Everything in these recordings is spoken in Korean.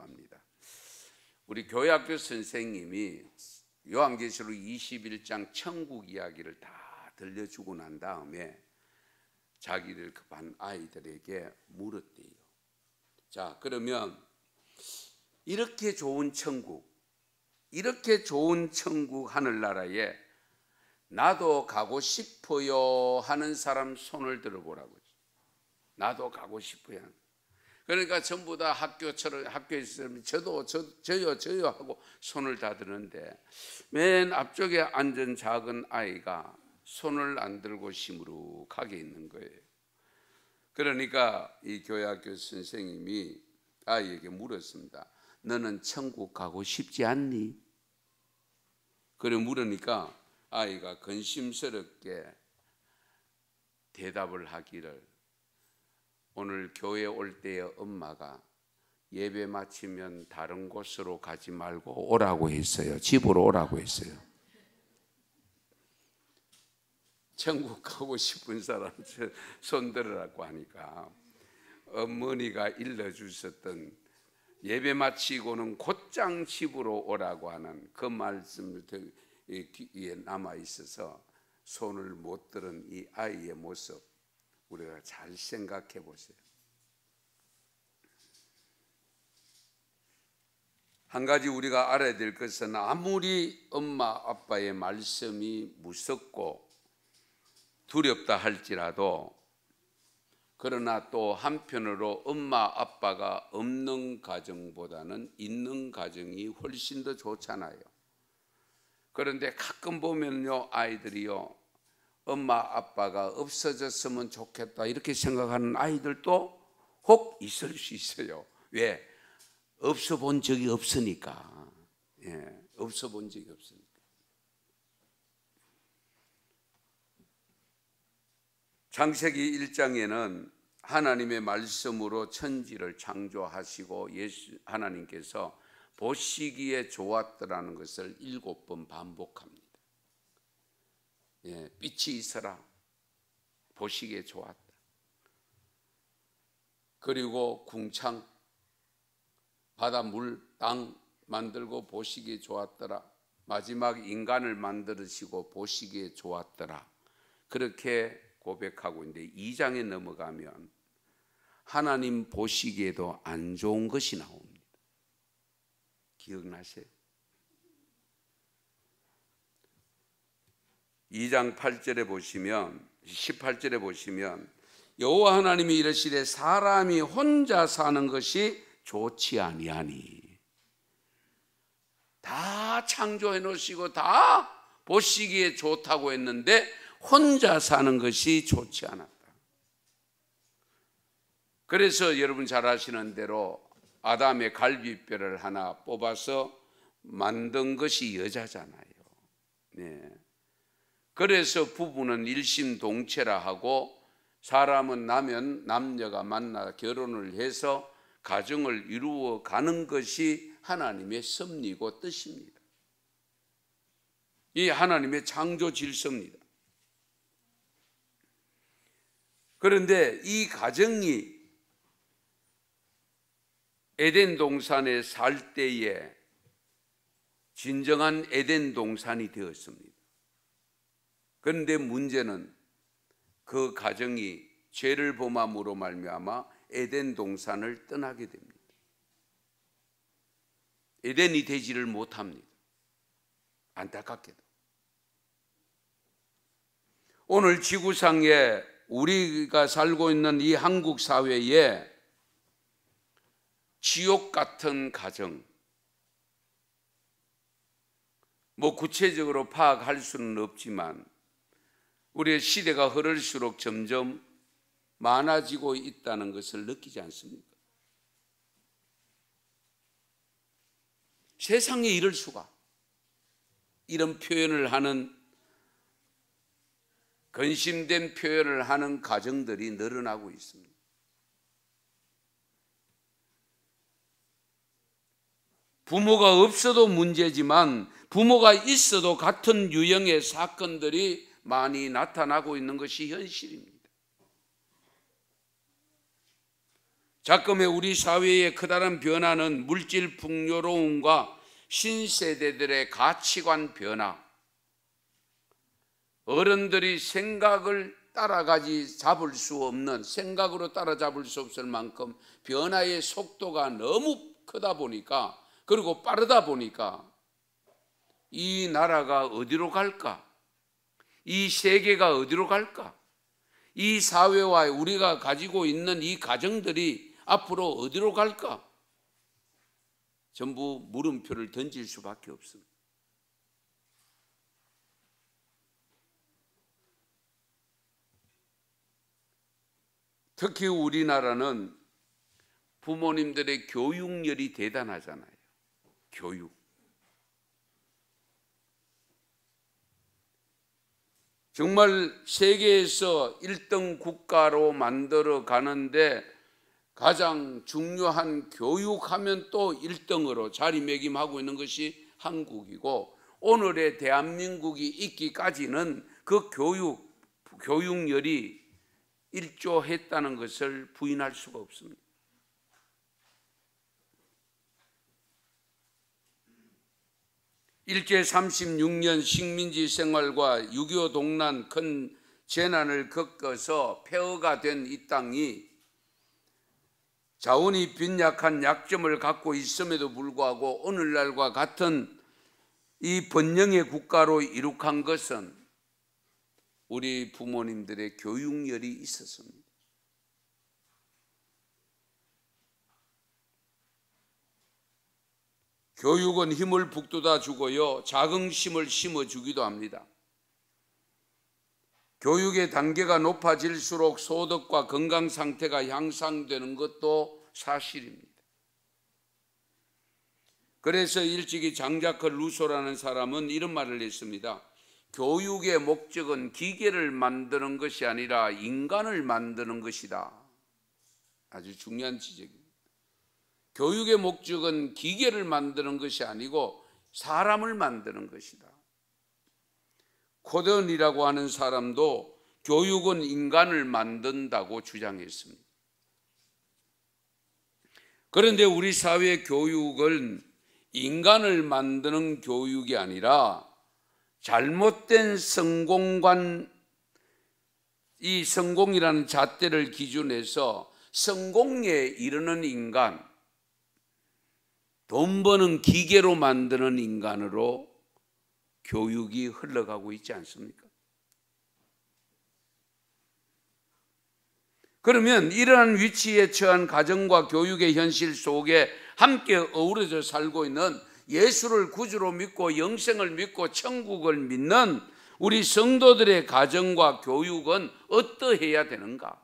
합니다. 우리 교회학교 선생님이 요한계시록 21장 천국 이야기를 다 들려주고 난 다음에 자기를 급한 아이들에게 물었대요. 자, 그러면 이렇게 좋은 천국, 이렇게 좋은 천국 하늘나라에 나도 가고 싶어요 하는 사람 손을 들어보라고. 나도 가고 싶어요. 그러니까 전부 다 학교에 있으면 저요 하고 손을 다 드는데 맨 앞쪽에 앉은 작은 아이가 손을 안 들고 시무룩하게 있는 거예요. 그러니까 이 교회학교 선생님이 아이에게 물었습니다. 너는 천국 가고 싶지 않니? 그래 물으니까 아이가 근심스럽게 대답을 하기를, 오늘 교회 올 때에 엄마가 예배 마치면 다른 곳으로 가지 말고 오라고 했어요. 집으로 오라고 했어요. 천국 가고 싶은 사람 손 들으라고 하니까 어머니가 일러주셨던 예배 마치고는 곧장 집으로 오라고 하는 그 말씀을 귀에 남아 있어서 손을 못 들은 이 아이의 모습 우리가 잘 생각해 보세요. 한 가지 우리가 알아야 될 것은 아무리 엄마 아빠의 말씀이 무섭고 두렵다 할지라도, 그러나 또 한편으로 엄마 아빠가 없는 가정보다는 있는 가정이 훨씬 더 좋잖아요. 그런데 가끔 보면요, 아이들이요, 엄마 아빠가 없어졌으면 좋겠다 이렇게 생각하는 아이들도 혹 있을 수 있어요. 왜? 없어 본 적이 없으니까. 없어 본 적이 없으니까. 창세기 1장에는 하나님의 말씀으로 천지를 창조하시고 하나님께서 보시기에 좋았더라는 것을 7번 반복합니다. 빛이 있어라, 보시기에 좋았다. 그리고 궁창, 바다, 물, 땅 만들고 보시기에 좋았더라. 마지막 인간을 만드시고 보시기에 좋았더라. 그렇게 고백하고 있는데 2장에 넘어가면 하나님 보시기에도 안 좋은 것이 나옵니다. 기억나세요? 2장 8절에 보시면, 18절에 보시면 여호와 하나님이 이르시되 사람이 혼자 사는 것이 좋지 아니하니. 다 창조해 놓으시고 다 보시기에 좋다고 했는데 혼자 사는 것이 좋지 않았다. 그래서 여러분 잘 아시는 대로 아담의 갈비뼈를 하나 뽑아서 만든 것이 여자잖아요. 그래서 부부는 일심동체라 하고, 사람은 나면 남녀가 만나 결혼을 해서 가정을 이루어 가는 것이 하나님의 섭리고 뜻입니다. 이 하나님의 창조 질서입니다. 그런데 이 가정이 에덴 동산에 살 때에 진정한 에덴 동산이 되었습니다. 그런데 문제는 그 가정이 죄를 범함으로 말미암아 에덴 동산을 떠나게 됩니다. 에덴이 되지를 못합니다. 안타깝게도 오늘 지구상에 우리가 살고 있는 이 한국 사회에 지옥 같은 가정, 구체적으로 파악할 수는 없지만 우리의 시대가 흐를수록 점점 많아지고 있다는 것을 느끼지 않습니까? 세상에 이럴 수가, 이런 표현을 하는, 근심된 표현을 하는 가정들이 늘어나고 있습니다. 부모가 없어도 문제지만 부모가 있어도 같은 유형의 사건들이 많이 나타나고 있는 것이 현실입니다. 작금의 우리 사회의 커다란 변화는 물질 풍요로움과 신세대들의 가치관 변화, 어른들이 생각을 잡을 수 없는, 생각으로 따라잡을 수 없을 만큼 변화의 속도가 너무 크다 보니까, 그리고 빠르다 보니까 이 나라가 어디로 갈까? 이 세계가 어디로 갈까? 이 사회와 우리가 가지고 있는 이 가정들이 앞으로 어디로 갈까? 전부 물음표를 던질 수밖에 없습니다. 특히 우리나라는 부모님들의 교육열이 대단하잖아요. 교육. 정말 세계에서 1등 국가로 만들어 가는데 가장 중요한 교육하면 또 1등으로 자리매김하고 있는 것이 한국이고, 오늘의 대한민국이 있기까지는 그 교육열이 일조했다는 것을 부인할 수가 없습니다. 일제 36년 식민지 생활과 6.25 동란 큰 재난을 겪어서 폐허가 된 이 땅이 자원이 빈약한 약점을 갖고 있음에도 불구하고 오늘날과 같은 이 번영의 국가로 이룩한 것은 우리 부모님들의 교육열이 있었습니다. 교육은 힘을 북돋아 주고요, 자긍심을 심어주기도 합니다. 교육의 단계가 높아질수록 소득과 건강 상태가 향상되는 것도 사실입니다. 그래서 일찍이 장자크 루소라는 사람은 이런 말을 했습니다. 교육의 목적은 기계를 만드는 것이 아니라 인간을 만드는 것이다. 아주 중요한 지적입니다. 교육의 목적은 기계를 만드는 것이 아니고 사람을 만드는 것이다. 코던이라고 하는 사람도 교육은 인간을 만든다고 주장했습니다. 그런데 우리 사회의 교육은 인간을 만드는 교육이 아니라 잘못된 성공관, 이 성공이라는 잣대를 기준해서 성공에 이르는 인간, 돈 버는 기계로 만드는 인간으로 교육이 흘러가고 있지 않습니까? 그러면 이러한 위치에 처한 가정과 교육의 현실 속에 함께 어우러져 살고 있는 예수를 구주로 믿고 영생을 믿고 천국을 믿는 우리 성도들의 가정과 교육은 어떠해야 되는가?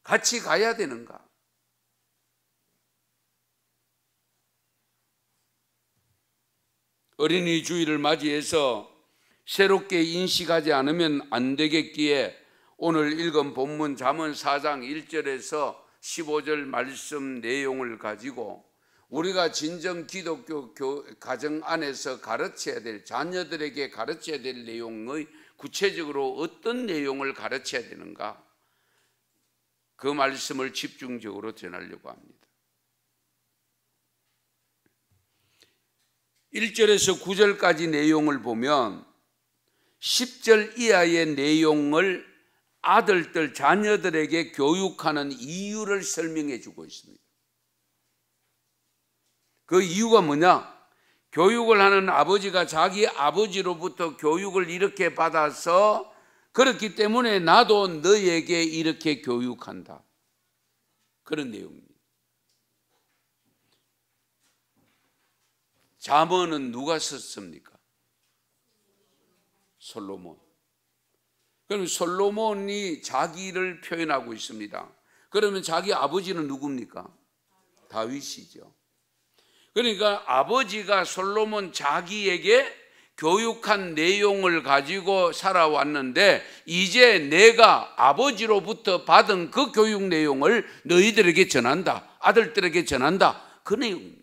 같이 가야 되는가? 어린이 주일을 맞이해서 새롭게 인식하지 않으면 안 되겠기에 오늘 읽은 본문 잠언 4장 1절에서 15절 말씀 내용을 가지고 우리가 진정 기독교 가정 안에서 가르쳐야 될, 자녀들에게 가르쳐야 될 내용의 구체적으로 어떤 내용을 가르쳐야 되는가, 그 말씀을 집중적으로 전하려고 합니다. 1절에서 9절까지 내용을 보면 10절 이하의 내용을 아들들, 자녀들에게 교육하는 이유를 설명해 주고 있습니다. 그 이유가 뭐냐? 교육을 하는 아버지가 자기 아버지로부터 교육을 이렇게 받아서 그렇기 때문에 나도 너에게 이렇게 교육한다. 그런 내용입니다. 잠언은 누가 썼습니까? 솔로몬. 그럼 솔로몬이 자기를 표현하고 있습니다. 그러면 자기 아버지는 누굽니까? 다윗이죠. 그러니까 아버지가 솔로몬 자기에게 교육한 내용을 가지고 살아왔는데 이제 내가 아버지로부터 받은 그 교육 내용을 너희들에게 전한다. 아들들에게 전한다. 그 내용입니다.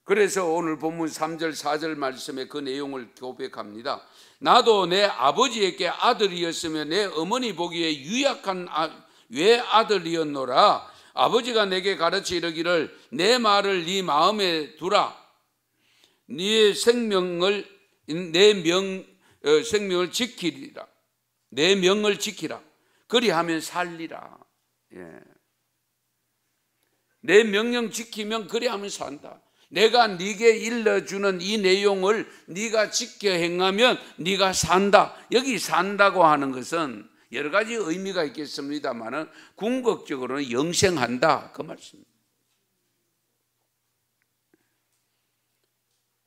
그래서 오늘 본문 3절 4절 말씀에 그 내용을 고백합니다. 나도 내 아버지에게 아들이었으며 내 어머니 보기에 유약한 외아들이었노라. 아버지가 내게 가르쳐 이르기를 내 말을 네 마음에 두라. 네 생명을 지키리라. 내 명을 지키라. 그리하면 살리라. 예. 내 명령 지키면 그리하면 산다. 내가 네게 일러주는 이 내용을 네가 지켜 행하면 네가 산다. 여기 산다고 하는 것은 여러 가지 의미가 있겠습니다만 궁극적으로는 영생한다 그 말씀입니다.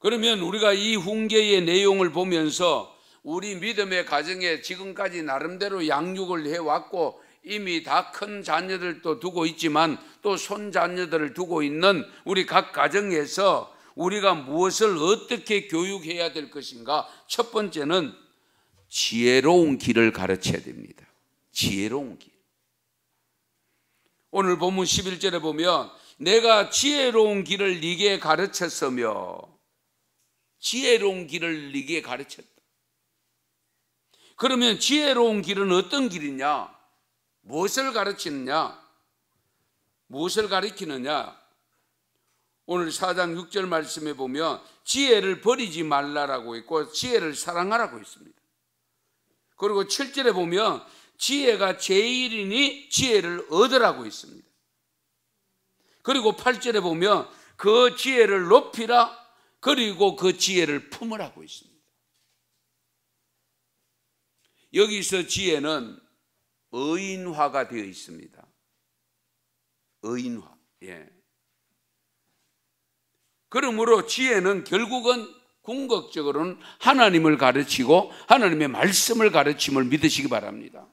그러면 우리가 이 훈계의 내용을 보면서 우리 믿음의 가정에 지금까지 나름대로 양육을 해왔고 이미 다 큰 자녀들도 두고 있지만 또 손자녀들을 두고 있는 우리 각 가정에서 우리가 무엇을 어떻게 교육해야 될 것인가? 첫 번째는 지혜로운 길을 가르쳐야 됩니다. 지혜로운 길. 오늘 본문 11절에 보면 내가 지혜로운 길을 네게 가르쳤으며, 지혜로운 길을 네게 가르쳤다. 그러면 지혜로운 길은 어떤 길이냐? 무엇을 가르치느냐? 무엇을 가르치느냐? 오늘 4장 6절 말씀에 보면 지혜를 버리지 말라라고 있고 지혜를 사랑하라고 있습니다. 그리고 7절에 보면 지혜가 제일이니 지혜를 얻으라고 있습니다. 그리고 8절에 보면 그 지혜를 높이라, 그리고 그 지혜를 품으라고 있습니다. 여기서 지혜는 의인화가 되어 있습니다. 의인화. 예. 그러므로 지혜는 결국은 궁극적으로는 하나님을 가르치고 하나님의 말씀을 가르침을 믿으시기 바랍니다.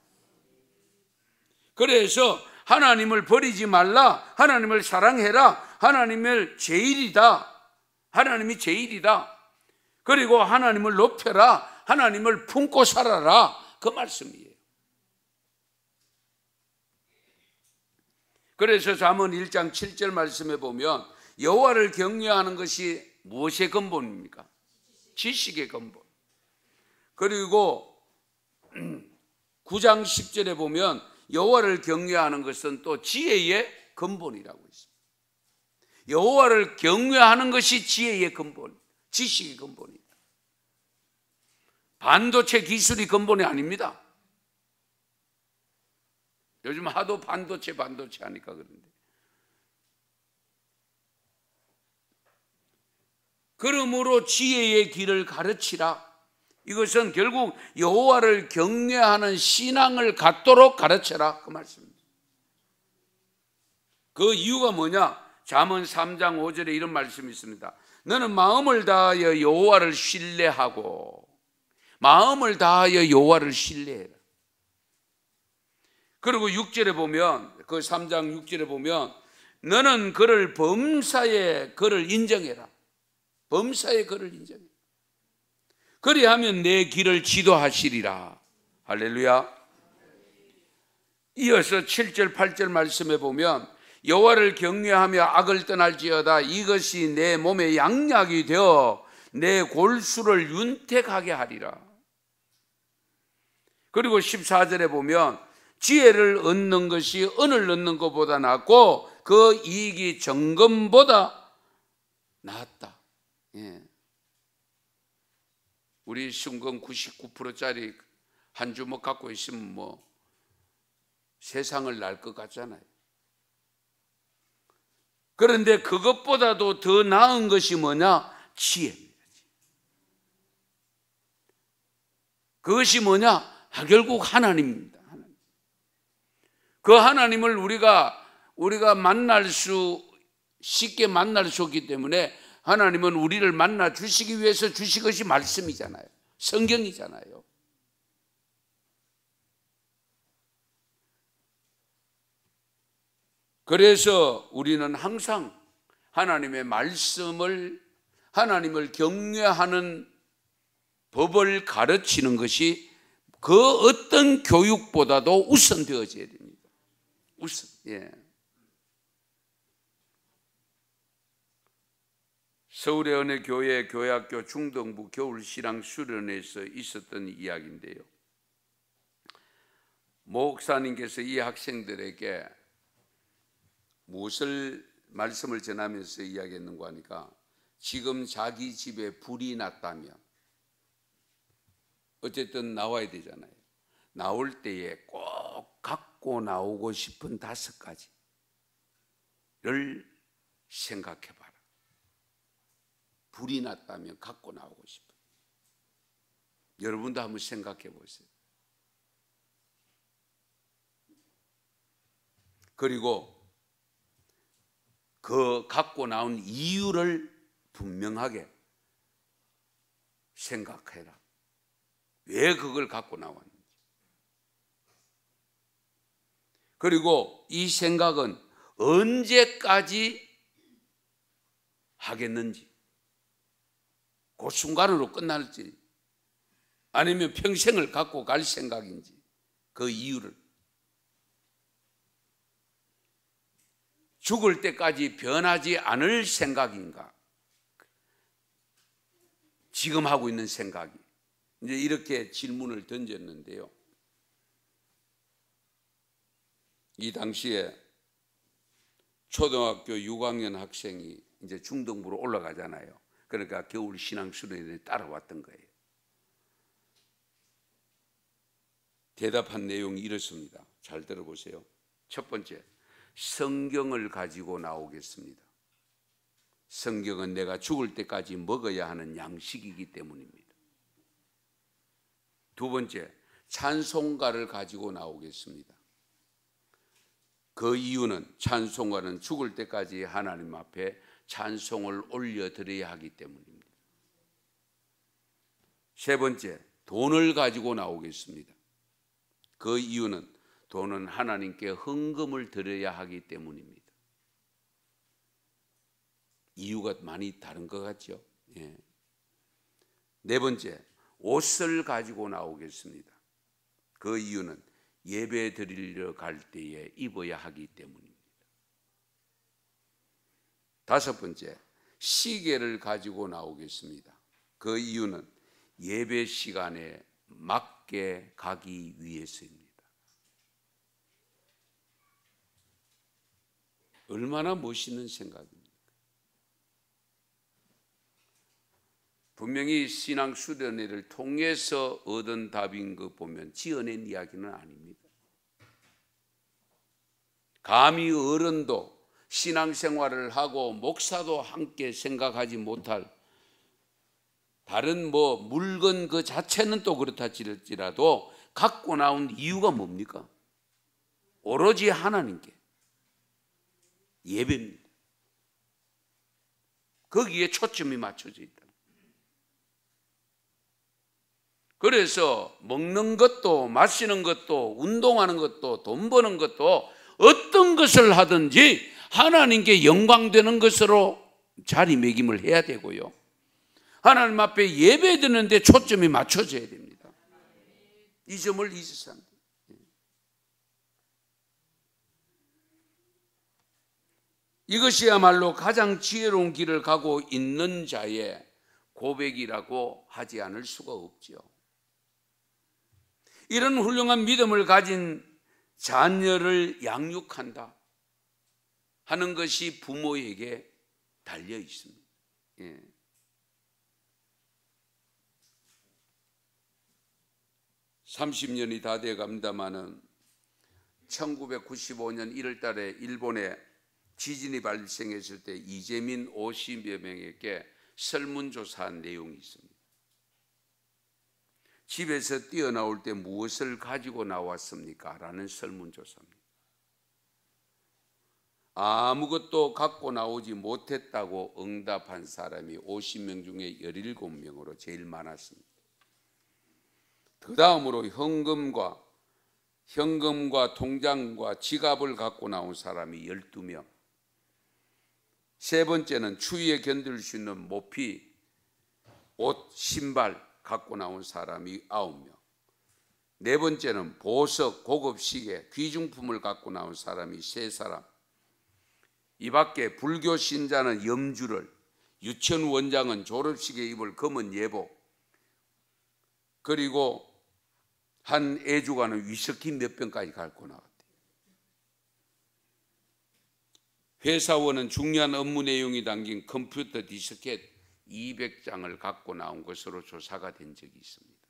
그래서 하나님을 버리지 말라, 하나님을 사랑해라, 하나님을 제일이다, 하나님이 제일이다, 그리고 하나님을 높여라, 하나님을 품고 살아라 그 말씀이에요. 그래서 잠언 1장 7절 말씀에 보면 여호와를 경외하는 것이 무엇의 근본입니까? 지식의 근본. 그리고 9장 10절에 보면 여호와를 경외하는 것은 또 지혜의 근본이라고 있습니다. 여호와를 경외하는 것이 지혜의 근본, 지식의 근본이다. 반도체 기술이 근본이 아닙니다. 요즘 하도 반도체 하니까 그런데. 그러므로 지혜의 길을 가르치라. 이것은 결국 여호와를 경외하는 신앙을 갖도록 가르쳐라 그 말씀입니다. 그 이유가 뭐냐? 잠언 3장 5절에 이런 말씀이 있습니다. 너는 마음을 다하여 여호와를 신뢰하고, 마음을 다하여 여호와를 신뢰해라. 그리고 6절에 보면, 그 3장 6절에 보면 너는 그를 범사에 그를 인정해라. 범사에 그를 인정해. 그리하면 내 길을 지도하시리라. 할렐루야. 이어서 7절 8절 말씀에 보면 여호와를 경외하며 악을 떠날지어다. 이것이 내 몸에 양약이 되어 내 골수를 윤택하게 하리라. 그리고 14절에 보면 지혜를 얻는 것이 은을 얻는 것보다 낫고 그 이익이 정금보다 낫다. 예. 우리 순금 99%짜리 한 주먹 갖고 있으면 뭐 세상을 날 것 같잖아요. 그런데 그것보다도 더 나은 것이 뭐냐? 지혜입니다. 그것이 뭐냐? 결국 하나님입니다. 하나님. 그 하나님을 우리가 쉽게 만날 수 없기 때문에 하나님은 우리를 만나 주시기 위해서 주신 것이 말씀이잖아요. 성경이잖아요. 그래서 우리는 항상 하나님의 말씀을, 하나님을 경외하는 법을 가르치는 것이 그 어떤 교육보다도 우선되어져야 됩니다. 우선. 예. 서울의 어느 교회 교회학교 중등부 겨울 신앙 수련회에서 있었던 이야기인데요. 목사님께서 이 학생들에게 무엇을 말씀을 전하면서 이야기했는가 하니까 지금 자기 집에 불이 났다면 어쨌든 나와야 되잖아요. 나올 때에 꼭 갖고 나오고 싶은 5가지를 생각해 봐라. 불이 났다면 갖고 나오고 싶은. 여러분도 한번 생각해 보세요. 그리고 그 갖고 나온 이유를 분명하게 생각해라. 왜 그걸 갖고 나왔는지. 그리고 이 생각은 언제까지 하겠는지, 그 순간으로 끝날지 아니면 평생을 갖고 갈 생각인지, 그 이유를, 죽을 때까지 변하지 않을 생각인가, 지금 하고 있는 생각이. 이제 이렇게 질문을 던졌는데요. 이 당시에 초등학교 6학년 학생이 이제 중등부로 올라가잖아요. 그러니까 겨울 신앙 수련회에 따라왔던 거예요. 대답한 내용이 이렇습니다. 잘 들어보세요. 첫 번째, 성경을 가지고 나오겠습니다. 성경은 내가 죽을 때까지 먹어야 하는 양식이기 때문입니다. 두 번째, 찬송가를 가지고 나오겠습니다. 그 이유는 찬송가는 죽을 때까지 하나님 앞에 찬송을 올려드려야 하기 때문입니다. 세 번째, 돈을 가지고 나오겠습니다. 그 이유는 돈은 하나님께 헌금을 드려야 하기 때문입니다. 이유가 많이 다른 것 같죠? 예. 네 번째, 옷을 가지고 나오겠습니다. 그 이유는 예배 드리러 갈 때에 입어야 하기 때문입니다. 다섯 번째, 시계를 가지고 나오겠습니다. 그 이유는 예배 시간에 맞게 가기 위해서입니다. 얼마나 멋있는 생각입니까? 분명히 신앙 수련회를 통해서 얻은 답인 거 보면 지어낸 이야기는 아닙니다. 감히 어른도 신앙생활을 하고 목사도 함께 생각하지 못할 다른 물건 그 자체는 또 그렇다 칠지라도 갖고 나온 이유가 뭡니까? 오로지 하나님께 예배입니다. 거기에 초점이 맞춰져 있다. 그래서 먹는 것도 마시는 것도 운동하는 것도 돈 버는 것도 어떤 것을 하든지 하나님께 영광되는 것으로 자리매김을 해야 되고요. 하나님 앞에 예배 드리는데 초점이 맞춰져야 됩니다. 이 점을 잊으셔야 합니다. 이것이야말로 가장 지혜로운 길을 가고 있는 자의 고백이라고 하지 않을 수가 없죠. 이런 훌륭한 믿음을 가진 자녀를 양육한다 하는 것이 부모에게 달려 있습니다. 예. (30년이) 다 돼 갑니다마는 1995년 1월 달에 일본에 지진이 발생했을 때 이재민 50여 명에게 설문조사한 내용이 있습니다. 집에서 뛰어나올 때 무엇을 가지고 나왔습니까? 라는 설문조사입니다. 아무것도 갖고 나오지 못했다고 응답한 사람이 50명 중에 17명으로 제일 많았습니다. 그 다음으로 현금과 통장과 지갑을 갖고 나온 사람이 12명. 세 번째는 추위에 견딜 수 있는 모피, 옷, 신발 갖고 나온 사람이 9명. 네 번째는 보석, 고급 시계, 귀중품을 갖고 나온 사람이 3사람. 이 밖에 불교 신자는 염주를, 유치원 원장은 졸업식에 입을 검은 예복, 그리고 한 애주가는 위스키 몇 병까지 갖고 나왔대요. 회사원은 중요한 업무 내용이 담긴 컴퓨터 디스켓 200장을 갖고 나온 것으로 조사가 된 적이 있습니다.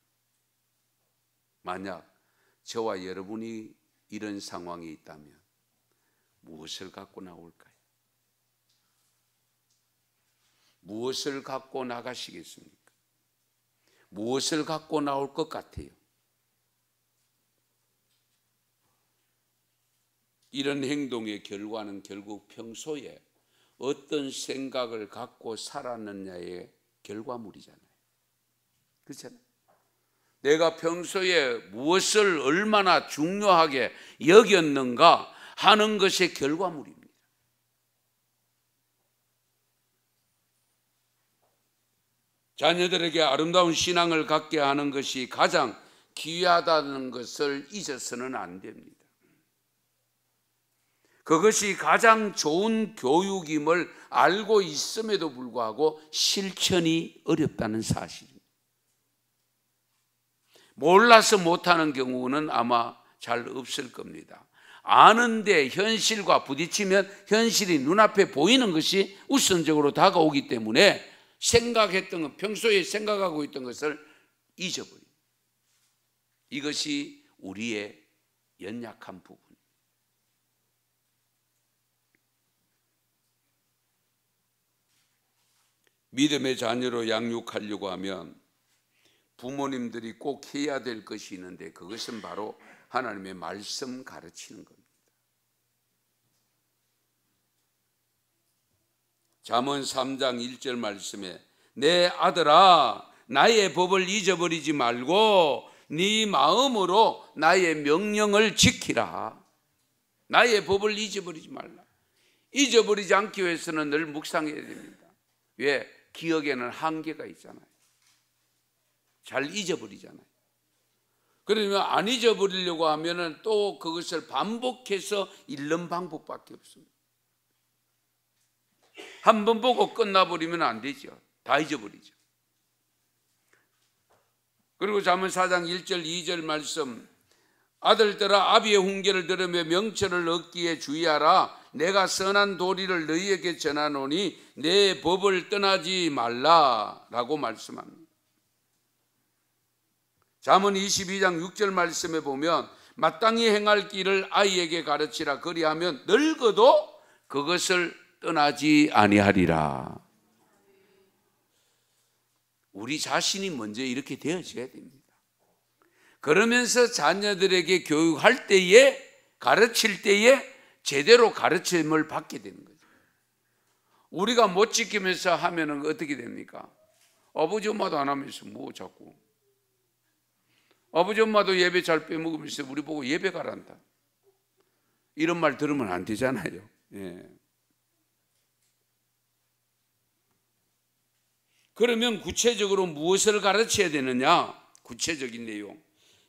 만약 저와 여러분이 이런 상황에 있다면 무엇을 갖고 나올까요? 무엇을 갖고 나가시겠습니까? 무엇을 갖고 나올 것 같아요? 이런 행동의 결과는 결국 평소에 어떤 생각을 갖고 살았느냐의 결과물이잖아요. 그렇잖아요. 내가 평소에 무엇을 얼마나 중요하게 여겼는가 하는 것의 결과물입니다. 자녀들에게 아름다운 신앙을 갖게 하는 것이 가장 귀하다는 것을 잊어서는 안 됩니다. 그것이 가장 좋은 교육임을 알고 있음에도 불구하고 실천이 어렵다는 사실입니다. 몰라서 못하는 경우는 아마 잘 없을 겁니다. 아는데 현실과 부딪히면 현실이 눈앞에 보이는 것이 우선적으로 다가오기 때문에 생각했던 것, 평소에 생각하고 있던 것을 잊어버립니다. 이것이 우리의 연약한 부분. 믿음의 자녀로 양육하려고 하면 부모님들이 꼭 해야 될 것이 있는데 그것은 바로 하나님의 말씀 가르치는 겁니다. 잠언 3장 1절 말씀에 내 아들아 나의 법을 잊어버리지 말고 네 마음으로 나의 명령을 지키라. 나의 법을 잊어버리지 말라. 잊어버리지 않기 위해서는 늘 묵상해야 됩니다. 왜? 기억에는 한계가 있잖아요. 잘 잊어버리잖아요. 그러면 안 잊어버리려고 하면은 또 그것을 반복해서 읽는 방법밖에 없습니다. 한 번 보고 끝나버리면 안 되죠. 다 잊어버리죠. 그리고 잠언 4장 1절 2절 말씀, 아들들아 아비의 훈계를 들으며 명철을 얻기에 주의하라. 내가 선한 도리를 너희에게 전하노니 내 법을 떠나지 말라라고 말씀합니다. 잠언 22장 6절 말씀에 보면 마땅히 행할 길을 아이에게 가르치라. 그리하면 늙어도 그것을 떠나지 아니하리라. 우리 자신이 먼저 이렇게 되어져야 됩니다. 그러면서 자녀들에게 교육할 때에, 가르칠 때에 제대로 가르침을 받게 되는 거죠. 우리가 못 지키면서 하면은 어떻게 됩니까? 아버지 엄마도 안 하면서 뭐 자꾸 아버지 엄마도 예배 잘 빼먹으면서 우리 보고 예배 가란다, 이런 말 들으면 안 되잖아요. 예. 그러면 구체적으로 무엇을 가르쳐야 되느냐? 구체적인 내용,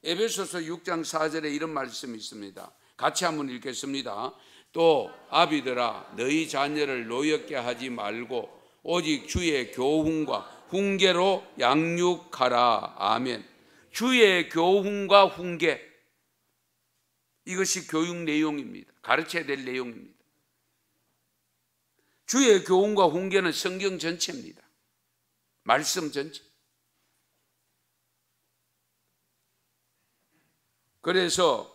에베소서 6장 4절에 이런 말씀이 있습니다. 같이 한번 읽겠습니다. 또 아비들아 너희 자녀를 노엽게 하지 말고 오직 주의 교훈과 훈계로 양육하라. 아멘. 주의 교훈과 훈계, 이것이 교육 내용입니다. 가르쳐야 될 내용입니다. 주의 교훈과 훈계는 성경 전체입니다. 말씀 전체. 그래서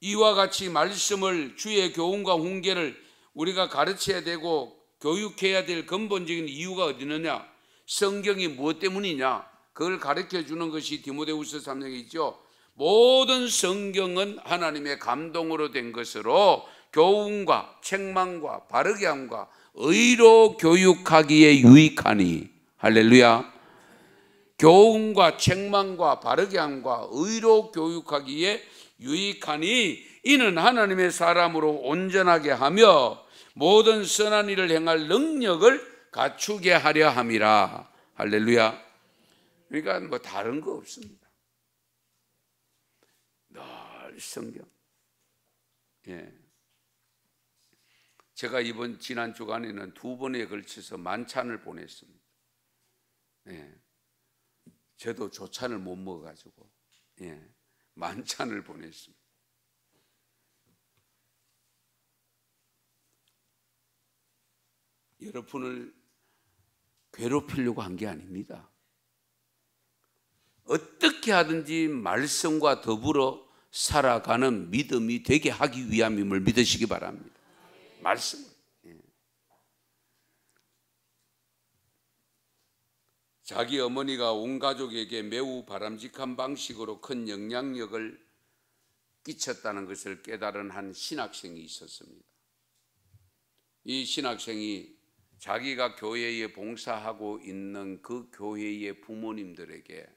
이와 같이 말씀을, 주의 교훈과 훈계를 우리가 가르쳐야 되고 교육해야 될 근본적인 이유가 어디 있느냐? 성경이 무엇 때문이냐? 그걸 가르쳐 주는 것이 디모데후서 3장에 있죠. 모든 성경은 하나님의 감동으로 된 것으로 교훈과 책망과 바르게 함과 의로 교육하기에 유익하니. 할렐루야. 교훈과 책망과 바르게 함과 의로 교육하기에 유익하니 이는 하나님의 사람으로 온전하게 하며 모든 선한 일을 행할 능력을 갖추게 하려 함이라. 할렐루야. 그러니까 뭐 다른 거 없습니다. 늘 성경. 예. 제가 지난 주간에는 2번에 걸쳐서 만찬을 보냈습니다. 예. 저도 조찬을 못 먹어가지고 만찬을 보냈습니다. 여러분을 괴롭히려고 한 게 아닙니다. 어떻게 하든지 말씀과 더불어 살아가는 믿음이 되게 하기 위함임을 믿으시기 바랍니다. 말씀을. 자기 어머니가 온 가족에게 매우 바람직한 방식으로 큰 영향력을 끼쳤다는 것을 깨달은 한 신학생이 있었습니다. 이 신학생이 자기가 교회에 봉사하고 있는 그 교회의 부모님들에게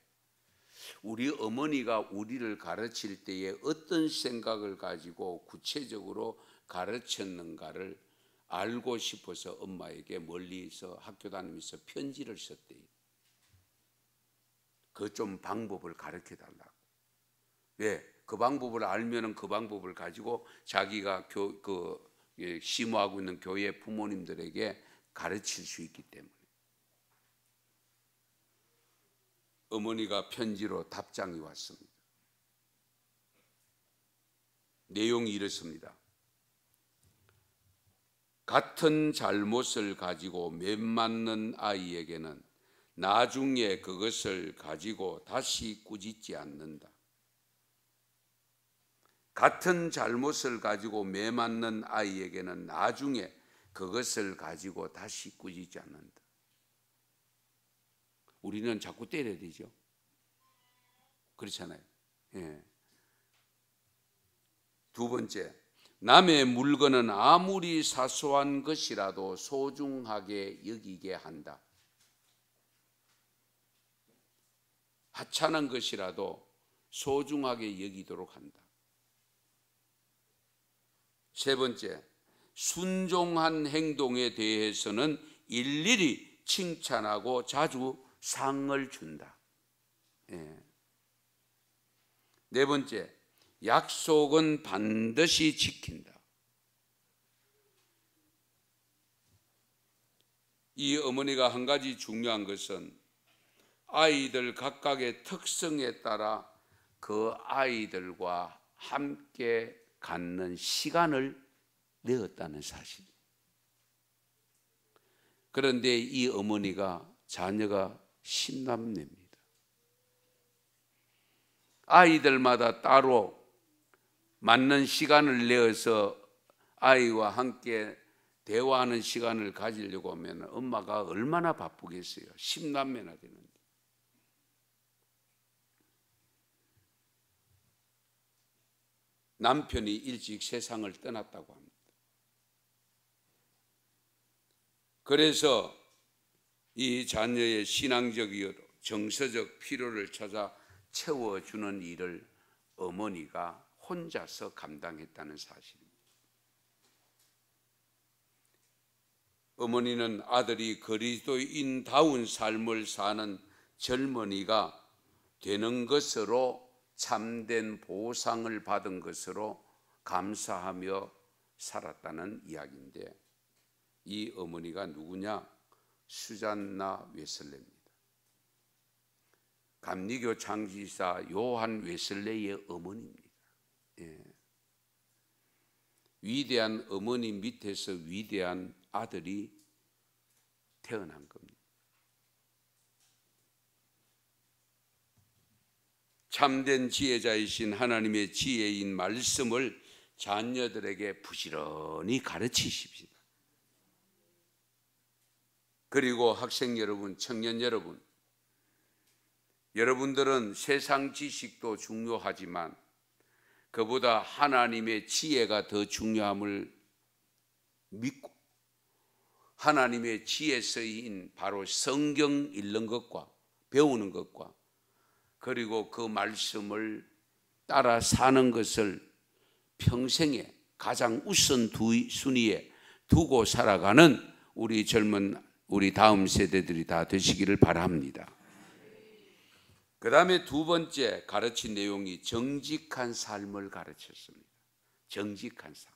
우리 어머니가 우리를 가르칠 때에 어떤 생각을 가지고 구체적으로 가르쳤는가를 알고 싶어서 엄마에게 멀리서 학교 다니면서 편지를 썼대요. 그 좀 방법을 가르쳐 달라고. 왜? 그 방법을 알면은 그 방법을 가지고 자기가 심호하고 있는 교회 부모님들에게 가르칠 수 있기 때문에. 어머니가 편지로 답장이 왔습니다. 내용이 이렇습니다. 같은 잘못을 가지고 맺맞는 아이에게는 나중에 그것을 가지고 다시 꾸짖지 않는다. 같은 잘못을 가지고 매맞는 아이에게는 나중에 그것을 가지고 다시 꾸짖지 않는다. 우리는 자꾸 때려야 되죠. 그렇잖아요. 예. 두 번째, 남의 물건은 아무리 사소한 것이라도 소중하게 여기게 한다. 하찮은 것이라도 소중하게 여기도록 한다. 세 번째, 순종한 행동에 대해서는 일일이 칭찬하고 자주 상을 준다. 네 번째, 약속은 반드시 지킨다. 이 어머니가 한 가지 중요한 것은 아이들 각각의 특성에 따라 그 아이들과 함께 갖는 시간을 내었다는 사실. 그런데 이 어머니가 자녀가 10남매입니다. 아이들마다 따로 맞는 시간을 내어서 아이와 함께 대화하는 시간을 가지려고 하면 엄마가 얼마나 바쁘겠어요. 10남매나 되는데. 남편이 일찍 세상을 떠났다고 합니다. 그래서 이 자녀의 신앙적이고 정서적 필요를 찾아 채워주는 일을 어머니가 혼자서 감당했다는 사실입니다. 어머니는 아들이 그리스도인다운 삶을 사는 젊은이가 되는 것으로 참된 보상을 받은 것으로 감사하며 살았다는 이야기인데, 이 어머니가 누구냐? 수잔나 웨슬레입니다. 감리교 창시자 요한 웨슬레의 어머니입니다. 위대한 어머니 밑에서 위대한 아들이 태어난 겁니다. 참된 지혜자이신 하나님의 지혜인 말씀을 자녀들에게 부지런히 가르치십시오. 그리고 학생 여러분, 청년 여러분, 여러분들은 세상 지식도 중요하지만 그보다 하나님의 지혜가 더 중요함을 믿고 하나님의 지혜 서인 바로 성경 읽는 것과 배우는 것과 그리고 그 말씀을 따라 사는 것을 평생에 가장 우선순위에 두고 살아가는 우리 다음 세대들이 다 되시기를 바랍니다. 그 다음에 두 번째 가르친 내용이 정직한 삶을 가르쳤습니다. 정직한 삶.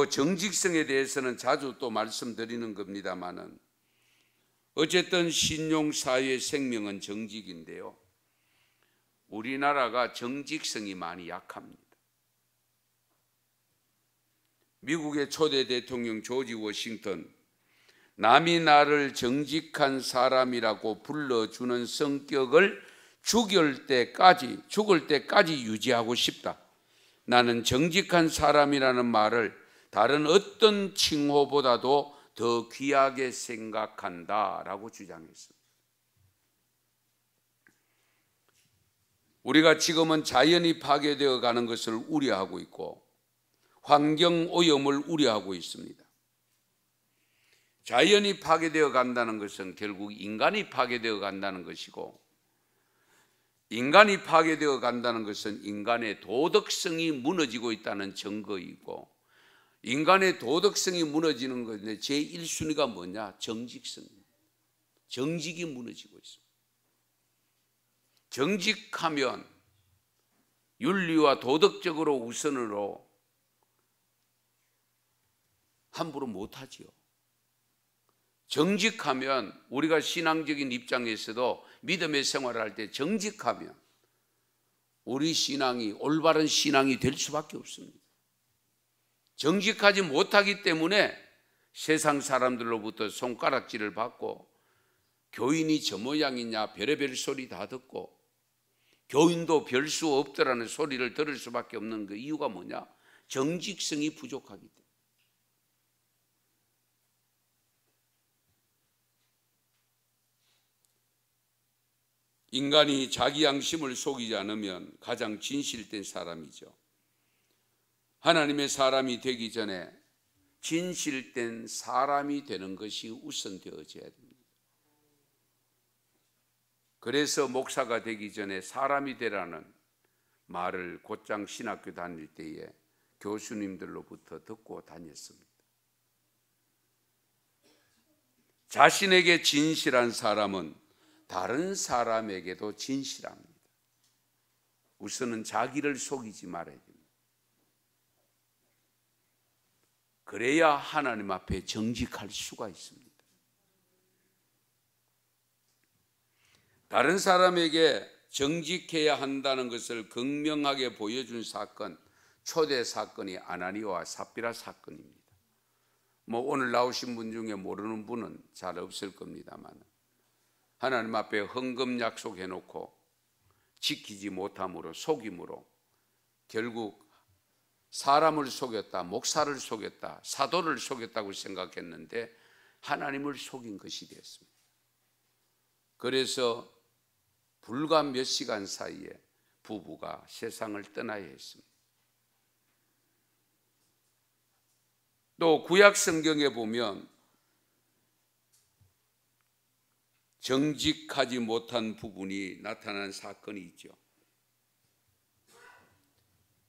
정직성에 대해서는 자주 또 말씀드리는 겁니다만은 어쨌든 신용사회의 생명은 정직인데요. 우리나라가 정직성이 많이 약합니다. 미국의 초대 대통령 조지 워싱턴, 남이 나를 정직한 사람이라고 불러주는 성격을 죽을 때까지 유지하고 싶다. 나는 정직한 사람이라는 말을 다른 어떤 칭호보다도 더 귀하게 생각한다라고 주장했습니다. 우리가 지금은 자연이 파괴되어 가는 것을 우려하고 있고 환경 오염을 우려하고 있습니다. 자연이 파괴되어 간다는 것은 결국 인간이 파괴되어 간다는 것이고, 인간이 파괴되어 간다는 것은 인간의 도덕성이 무너지고 있다는 증거이고, 인간의 도덕성이 무너지는 것인데 제1순위가 뭐냐? 정직성입니다. 정직이 무너지고 있습니다. 정직하면 윤리와 도덕적으로 우선으로 함부로 못하지요. 정직하면 우리가 신앙적인 입장에서도 믿음의 생활을 할 때 정직하면 우리 신앙이 올바른 신앙이 될 수밖에 없습니다. 정직하지 못하기 때문에 세상 사람들로부터 손가락질을 받고 교인이 저 모양이냐 별의별 소리 다 듣고 교인도 별 수 없더라는 소리를 들을 수밖에 없는 그 이유가 뭐냐? 정직성이 부족하기 때문에. 인간이 자기 양심을 속이지 않으면 가장 진실된 사람이죠. 하나님의 사람이 되기 전에 진실된 사람이 되는 것이 우선되어져야 됩니다. 그래서 목사가 되기 전에 사람이 되라는 말을 곧장 신학교 다닐 때에 교수님들로부터 듣고 다녔습니다. 자신에게 진실한 사람은 다른 사람에게도 진실합니다. 우선은 자기를 속이지 말아야 됩니다. 그래야 하나님 앞에 정직할 수가 있습니다. 다른 사람에게 정직해야 한다는 것을 극명하게 보여준 사건, 초대 사건이 아나니아와 삽비라 사건입니다. 오늘 나오신 분 중에 모르는 분은 잘 없을 겁니다만, 하나님 앞에 헌금 약속해놓고 지키지 못함으로 속임으로 결국 사람을 속였다, 목사를 속였다, 사도를 속였다고 생각했는데 하나님을 속인 것이 되었습니다. 그래서 불과 몇 시간 사이에 부부가 세상을 떠나야 했습니다. 또 구약 성경에 보면 정직하지 못한 부분이 나타난 사건이 있죠.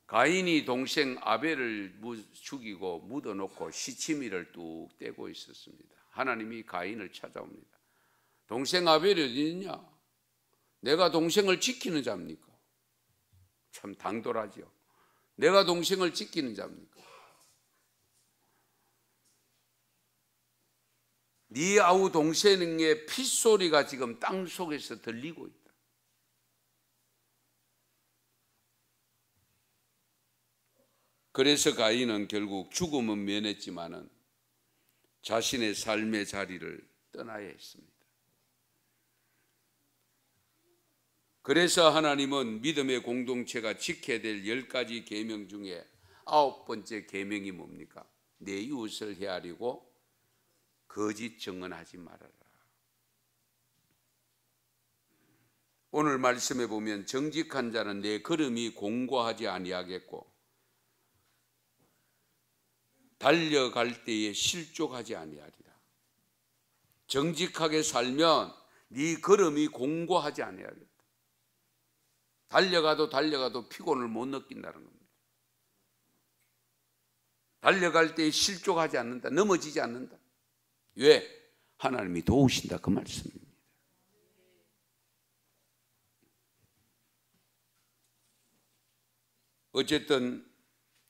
가인이 동생 아벨을 죽이고 묻어놓고 시치미를 뚝 떼고 있었습니다. 하나님이 가인을 찾아옵니다. 동생 아벨이 어디 있냐? 내가 동생을 지키는 자입니까? 참 당돌하죠. 내가 동생을 지키는 자입니까? 네 아우 동생의 핏소리가 지금 땅 속에서 들리고 있다. 그래서 가인은 결국 죽음은 면했지만은 자신의 삶의 자리를 떠나야 했습니다. 그래서 하나님은 믿음의 공동체가 지켜야 될 10가지 계명 중에 9번째 계명이 뭡니까? 내 이웃을 헤아리고 거짓 증언하지 말아라. 오늘 말씀에 보면 정직한 자는 내 걸음이 공고하지 아니하겠고 달려갈 때에 실족하지 아니하리라. 정직하게 살면 네 걸음이 공고하지 아니하겠다. 달려가도 피곤을 못 느낀다는 겁니다. 달려갈 때에 실족하지 않는다. 넘어지지 않는다. 왜? 하나님이 도우신다 그 말씀입니다. 어쨌든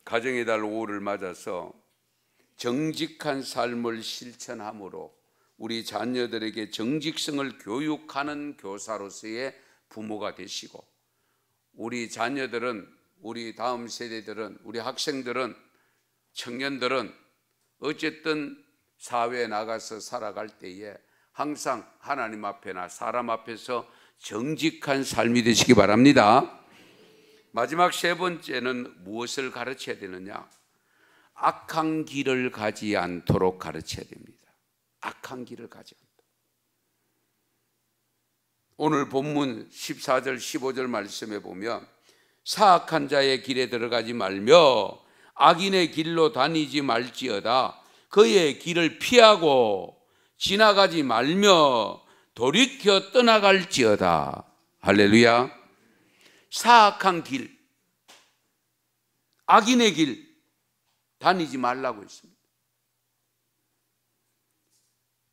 가정의 달 5를 맞아서 정직한 삶을 실천함으로 우리 자녀들에게 정직성을 교육하는 교사로서의 부모가 되시고, 우리 자녀들은, 우리 다음 세대들은, 우리 학생들은, 청년들은 어쨌든 사회에 나가서 살아갈 때에 항상 하나님 앞에나 사람 앞에서 정직한 삶이 되시기 바랍니다. 마지막 세 번째는 무엇을 가르쳐야 되느냐? 악한 길을 가지 않도록 가르쳐야 됩니다. 악한 길을 가지 않도록. 오늘 본문 14절 15절 말씀에 보면 사악한 자의 길에 들어가지 말며 악인의 길로 다니지 말지어다. 그의 길을 피하고 지나가지 말며 돌이켜 떠나갈지어다. 할렐루야. 사악한 길, 악인의 길 다니지 말라고 했습니다.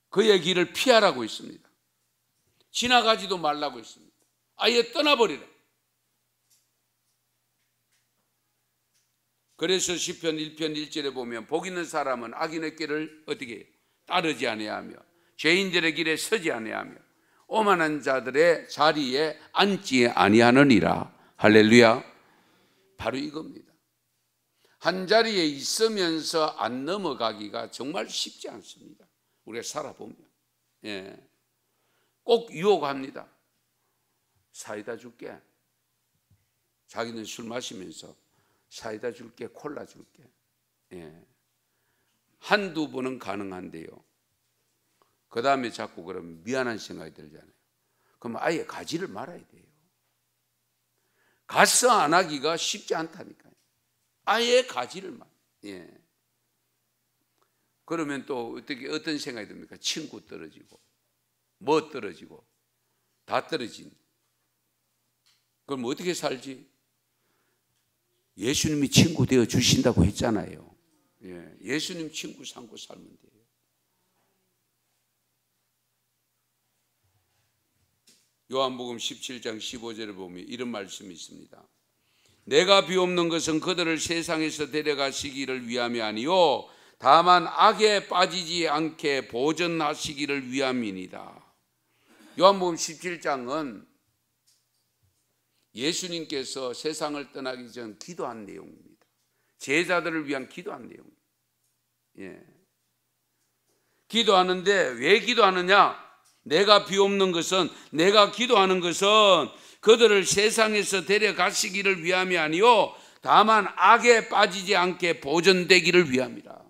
그의 길을 피하라고 했습니다. 지나가지도 말라고 했습니다. 아예 떠나버리라. 그래서 시편 1편 1절에 보면 복 있는 사람은 악인의 길을 어떻게 해요? 따르지 아니하며 죄인들의 길에 서지 아니하며 오만한 자들의 자리에 앉지 아니하느니라. 할렐루야. 바로 이겁니다. 한 자리에 있으면서 안 넘어가기가 정말 쉽지 않습니다. 우리가 살아보면. 꼭 유혹합니다. 사이다 줄게. 자기는 술 마시면서 사이다 줄게, 콜라 줄게. 한두 번은 가능한데요. 그 다음에 자꾸 그러면 미안한 생각이 들잖아요. 그럼 아예 가지를 말아야 돼요. 가서 안 하기가 쉽지 않다니까요. 아예 가지를 말. 그러면 또 어떤 생각이 듭니까? 친구 떨어지고, 뭐 떨어지고, 다 떨어진. 그럼 어떻게 살지? 예수님이 친구 되어 주신다고 했잖아요. 예수님 친구 삼고 살면 돼요. 요한복음 17장 15절을 보면 이런 말씀이 있습니다. 내가 비옵는 것은 그들을 세상에서 데려가시기를 위함이 아니요 다만 악에 빠지지 않게 보전하시기를 위함이니이다. 요한복음 17장은 예수님께서 세상을 떠나기 전 기도한 내용입니다. 제자들을 위한 기도한 내용입니다. 기도하는데 왜 기도하느냐? 내가 비옵는 것은, 내가 기도하는 것은 그들을 세상에서 데려가시기를 위함이 아니요 다만 악에 빠지지 않게 보존되기를 위함이라.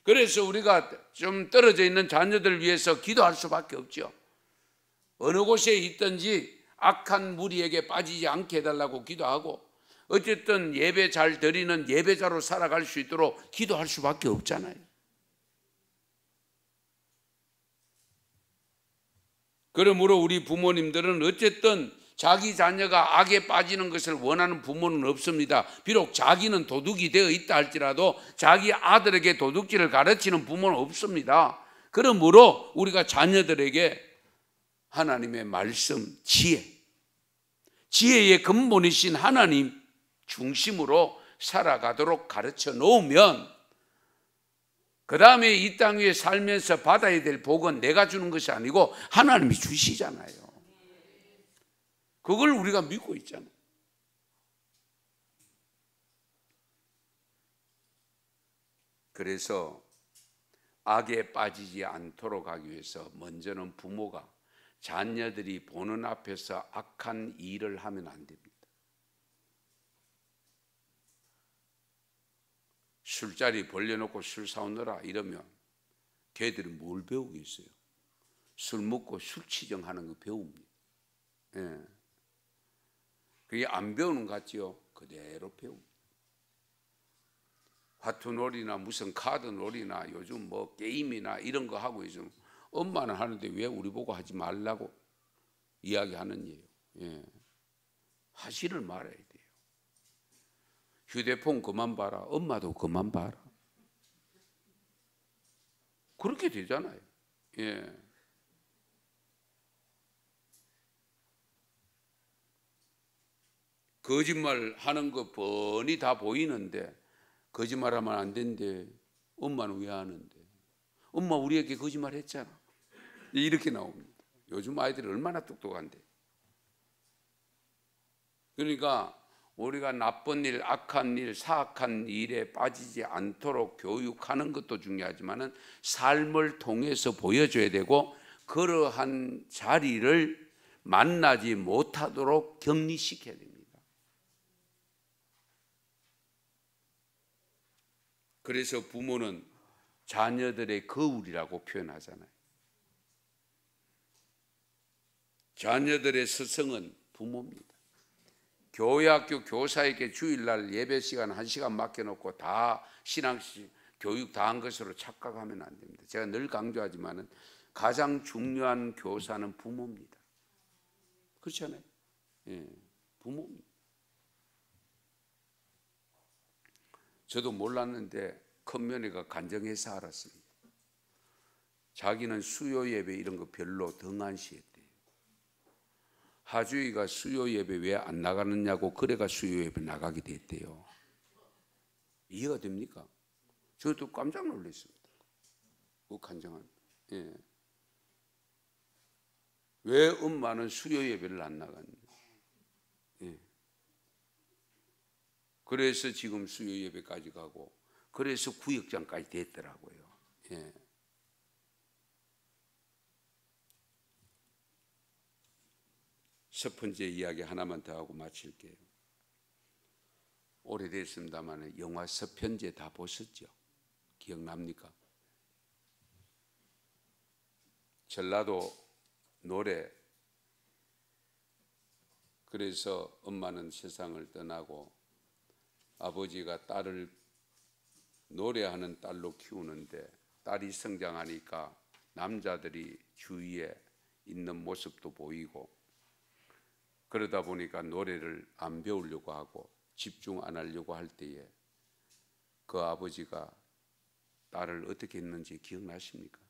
그래서 우리가 좀 떨어져 있는 자녀들을 위해서 기도할 수밖에 없죠. 어느 곳에 있든지 악한 무리에게 빠지지 않게 해달라고 기도하고, 어쨌든 예배 잘 드리는 예배자로 살아갈 수 있도록 기도할 수밖에 없잖아요. 그러므로 우리 부모님들은 어쨌든 자기 자녀가 악에 빠지는 것을 원하는 부모는 없습니다. 비록 자기는 도둑이 되어 있다 할지라도 자기 아들에게 도둑질을 가르치는 부모는 없습니다. 그러므로 우리가 자녀들에게 하나님의 말씀, 지혜의 근본이신 하나님 중심으로 살아가도록 가르쳐 놓으면, 그 다음에 이 땅 위에 살면서 받아야 될 복은 내가 주는 것이 아니고 하나님이 주시잖아요. 그걸 우리가 믿고 있잖아요. 그래서 악에 빠지지 않도록 하기 위해서 먼저는 부모가 자녀들이 보는 앞에서 악한 일을 하면 안 됩니다. 술자리 벌려놓고 술 사오느라 이러면 걔들이 뭘 배우겠어요? 술 먹고 술치정하는 거 배웁니다. 그게 안 배우는 것 같지요? 그대로 배웁니다. 화투놀이나 무슨 카드놀이나 요즘 뭐 게임이나 이런 거 하고 있으면 엄마는 하는데 왜 우리 보고 하지 말라고 이야기하는 예요. 하지를 말아야 돼요. 휴대폰 그만 봐라. 엄마도 그만 봐라. 그렇게 되잖아요. 거짓말 하는 거 뻔히 다 보이는데 거짓말하면 안 된대. 엄마는 왜 아는데? 엄마 우리에게 거짓말 했잖아. 이렇게 나옵니다. 요즘 아이들이 얼마나 똑똑한데. 그러니까 우리가 나쁜 일, 악한 일, 사악한 일에 빠지지 않도록 교육하는 것도 중요하지만 삶을 통해서 보여줘야 되고, 그러한 자리를 만나지 못하도록 격리시켜야 됩니다. 그래서 부모는 자녀들의 거울이라고 표현하잖아요. 자녀들의 스승은 부모입니다. 교회 학교 교사에게 주일날 예배 시간 1시간 맡겨놓고 다 신앙식 교육 다 한 것으로 착각하면 안 됩니다. 제가 늘 강조하지만 가장 중요한 교사는 부모입니다. 그렇잖아요. 예, 부모입니다. 저도 몰랐는데 큰 며느리가 간증해서 알았습니다. 자기는 수요 예배 이런 거 별로 등한시했대요. 하주이가 수요 예배 왜 안 나가느냐고 그래가 수요 예배 나가게 됐대요. 이해가 됩니까? 저도 깜짝 놀랐습니다. 그 간증한. 예. 왜 엄마는 수요 예배를 안 나갔냐? 예. 그래서 지금 수요 예배까지 가고, 그래서 구역장까지 됐더라고요. 예. 첫 번째 이야기 하나만 더 하고 마칠게요. 오래됐습니다만 영화 서편제 다 보셨죠? 기억납니까? 전라도 노래. 그래서 엄마는 세상을 떠나고 아버지가 딸을 노래하는 딸로 키우는데, 딸이 성장하니까 남자들이 주위에 있는 모습도 보이고, 그러다 보니까 노래를 안 배우려고 하고 집중 안 하려고 할 때에 그 아버지가 딸을 어떻게 했는지 기억나십니까?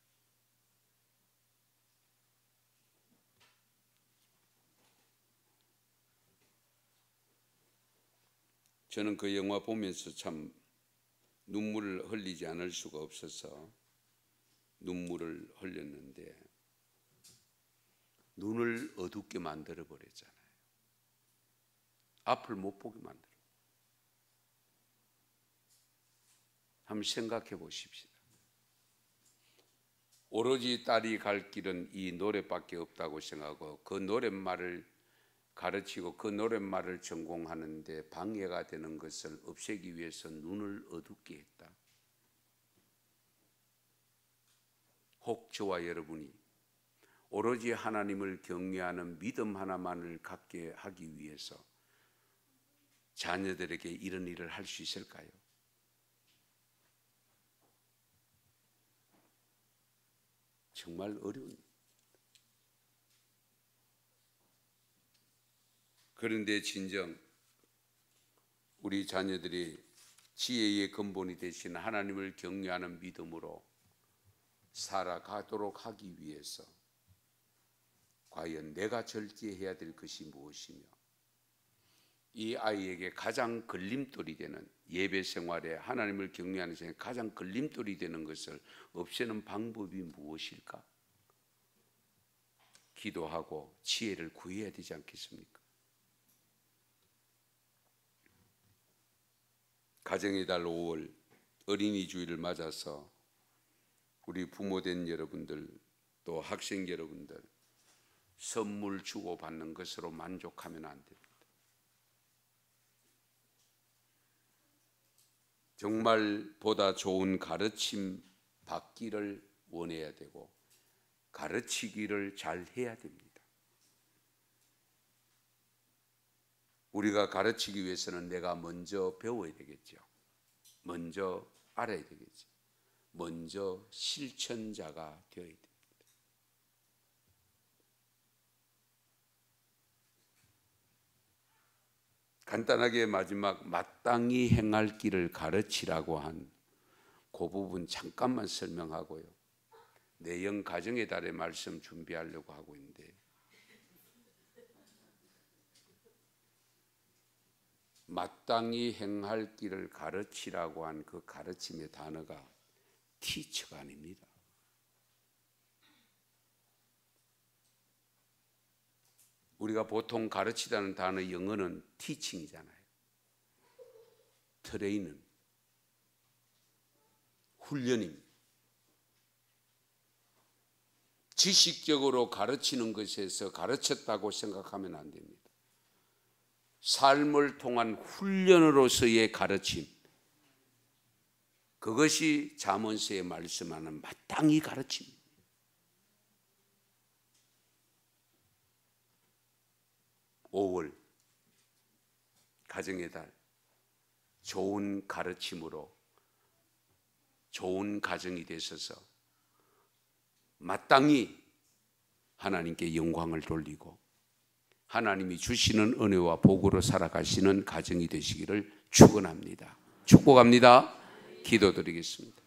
저는 그 영화 보면서 참 눈물을 흘리지 않을 수가 없어서 눈물을 흘렸는데, 눈을 어둡게 만들어 버렸잖아요. 앞을 못 보게 만들어. 한번 생각해 보십시다. 오로지 딸이 갈 길은 이 노래밖에 없다고 생각하고 그 노랫말을 가르치고 그 노랫말을 전공하는데 방해가 되는 것을 없애기 위해서 눈을 어둡게 했다. 혹 저와 여러분이 오로지 하나님을 경외하는 믿음 하나만을 갖게 하기 위해서 자녀들에게 이런 일을 할 수 있을까요? 정말 어려운. 그런데 진정 우리 자녀들이 지혜의 근본이 되신 하나님을 경외하는 믿음으로 살아가도록 하기 위해서 과연 내가 절제해야 될 것이 무엇이며, 이 아이에게 가장 걸림돌이 되는 예배 생활에 하나님을 경외하는 생활에 가장 걸림돌이 되는 것을 없애는 방법이 무엇일까? 기도하고 지혜를 구해야 되지 않겠습니까? 가정의 달 5월 어린이 주일을 맞아서 우리 부모된 여러분들 또 학생 여러분들 선물 주고받는 것으로 만족하면 안 됩니다. 정말 보다 좋은 가르침 받기를 원해야 되고 가르치기를 잘 해야 됩니다. 우리가 가르치기 위해서는 내가 먼저 배워야 되겠죠. 먼저 알아야 되겠죠. 먼저 실천자가 되어야 됩니다. 간단하게 마지막 마땅히 행할 길을 가르치라고 한 그 부분 잠깐만 설명하고요. 내영 가정의 달의 말씀 준비하려고 하고 있는데, 마땅히 행할 길을 가르치라고 한 그 가르침의 단어가 티처가 아닙니다. 우리가 보통 가르치다는 단어 영어는 teaching이잖아요. 트레이닝, 훈련입니다. 지식적으로 가르치는 것에서 가르쳤다고 생각하면 안 됩니다. 삶을 통한 훈련으로서의 가르침, 그것이 잠언서에 말씀하는 마땅히 가르침입니다. (5월) 가정의 달, 좋은 가르침으로 좋은 가정이 되셔서 마땅히 하나님께 영광을 돌리고 하나님이 주시는 은혜와 복으로 살아가시는 가정이 되시기를 축원합니다. 축복합니다. 기도드리겠습니다.